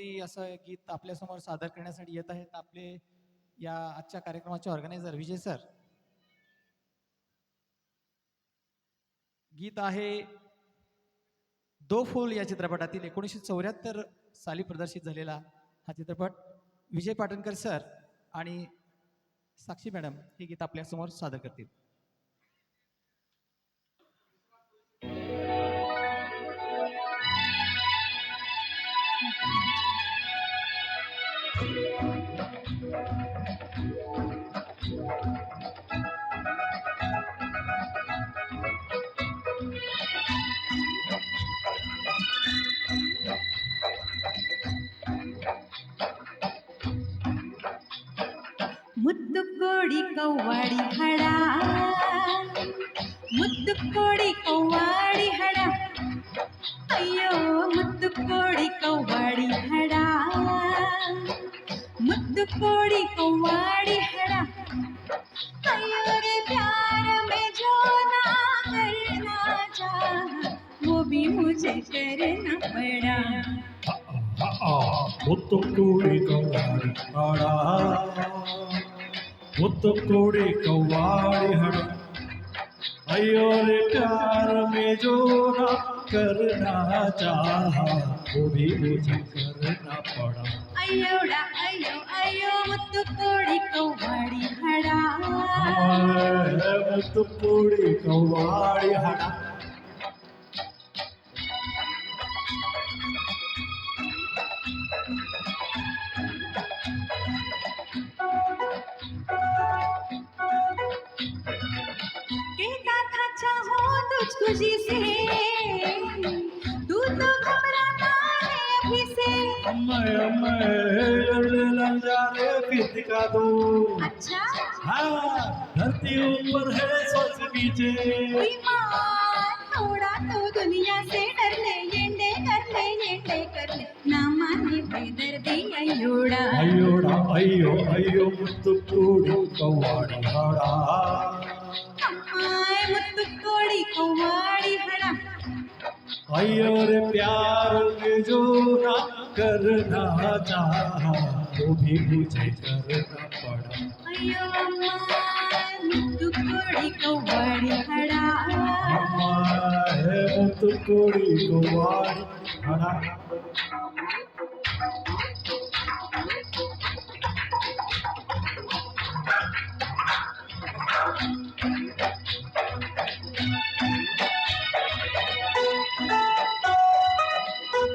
विनोदी असं गीत आपल्यासमोर सादर करण्यासाठी येत आहेत आपले या आजच्या कार्यक्रमाचे ऑर्गनायझर विजय सर. गीत आहे दो फूल या चित्रपटातील 1974 साली प्रदर्शित झालेला हा चित्रपट. विजय पाटणकर सर आणि साक्षी मॅडम हे गीत आपल्यासमोर सादर करतील. ಮುದ್ದು ಕೋಡಿ ಕವ್ವಾಡಿ ಹಡ ಮುದ್ದು ಕೋಡಿ ಕವ್ವಾಡಿ ಹಡ ಅಯ್ಯೋ ಮುದ್ದು ಕೋಡಿ ಕವ್ವಾಡಿ ಹಡ ಮುದ್ದು ಕೋಡಿ कव्वाड़ी हड़ा अयो रे प्यार में जो ना करना चाहा वो भी मुझे करना पड़ा ಮುತ್ತುಕೋಡಿ ಕವ್ವಾಡಿ ಹಡ ಮುತ್ತುಕೋಡಿ ಕವ್ವಾಡಿ ಹಡ अयो रे प्यार में जो ना करना चाहा वो भी मुझे करना पड़ा. अयोड़ा अयो अयो मुत्तु कोड़ी कव्वाड़ी हड़ा ಮುತ್ತುಕೋಡಿ ಕವ್ವಾಡಿ ಹಡ. कहता था चाहो तुझको जी से तू तो घबराता है अभी से लग जा रे फिर दिखा दो. अच्छा हाँ धरती ऊपर है सोच नीचे. कोई मान थोड़ा तो दुनिया से डर ले येंडे कर ले ना माने बेदर्दी अयोड़ा अयोड़ा अयो अयो मुत्तुकोडी कव्वाडी हड़ा. अम्माय मुत्तु कोड़ी कव्वाड़ी हड़ा अयो रे प्यार में जो ना करना चाहा वो भी मुझे करना पड़ा. अयो अम्माय मुत्तु कोड़ी कव्वाड़ी हड़ा अम्मा है मुत्तुकोडी कव्वाडी हड़ा.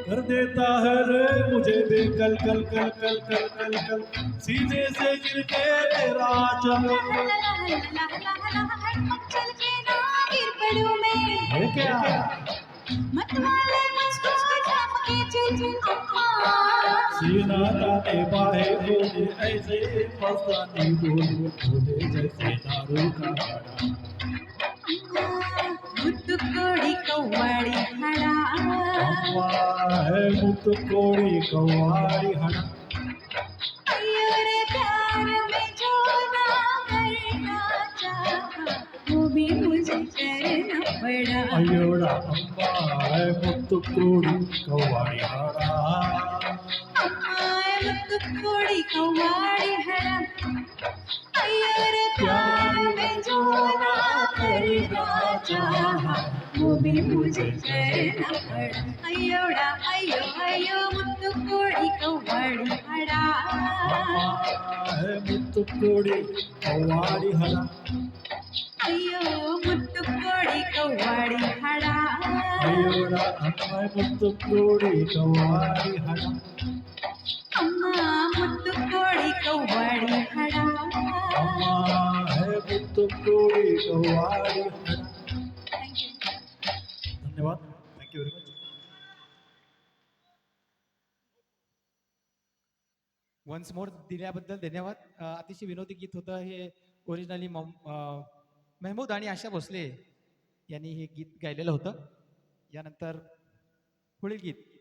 कर देता है रे मुझे बेकल कल कल कल कल कल कल सीने से गिर के तेरा चल. चल के ना गिर पड़ूं मैं है क्या मत वाले मुझको थाम के चल अम्मा सीना ताने बाहे बोले ऐसे फसाने बोले बोले जैसे दारू का बड़ा. मुत्तु कोड़ी कव्वाड़ी हड़ा अम्मा है मुत्तुकोडी कव्वाडी हड़ा. अयो रे प्यार में जो ना करना चाहा वो भी मुझे करना पड़ा अयोड़ा अम्मा है मुत्तुकोडी कव्वाडी हड़ा. अम्माय मुत्तु कोड़ी कव्वाड़ी हड़ा अयो रे प्यार में जो ना करना चाहा वो भी मुझे करना पड़ा अयोड़ा अयो अयो मुत्तु कोड़ी कव्वाड़ी हड़ा अम्मा है मुत्तुकोडी कव्वाडी हड़ा. अयो मुत्तु कोड़ी कव्वाड़ी हड़ा अयोड़ा अम्मा है मुत्तुकोडी कव्वाडी हड़ा. अम्मा मुत्तु कोड़ी कव्वाड़ी हड़ा अम्मा है मुत्तुकोडी कव्वाडी हड़ा. थैंक यू धन्यवाद. Thank you very much. Once more दिल्याबद्दल धन्यवाद. अतिशय विनोदी गीत होतं हे. ओरिजिनली मेहमूद आणि आशा भोसले यांनी हे गीत गायलेलं होतं. यानंतर पुढील गीत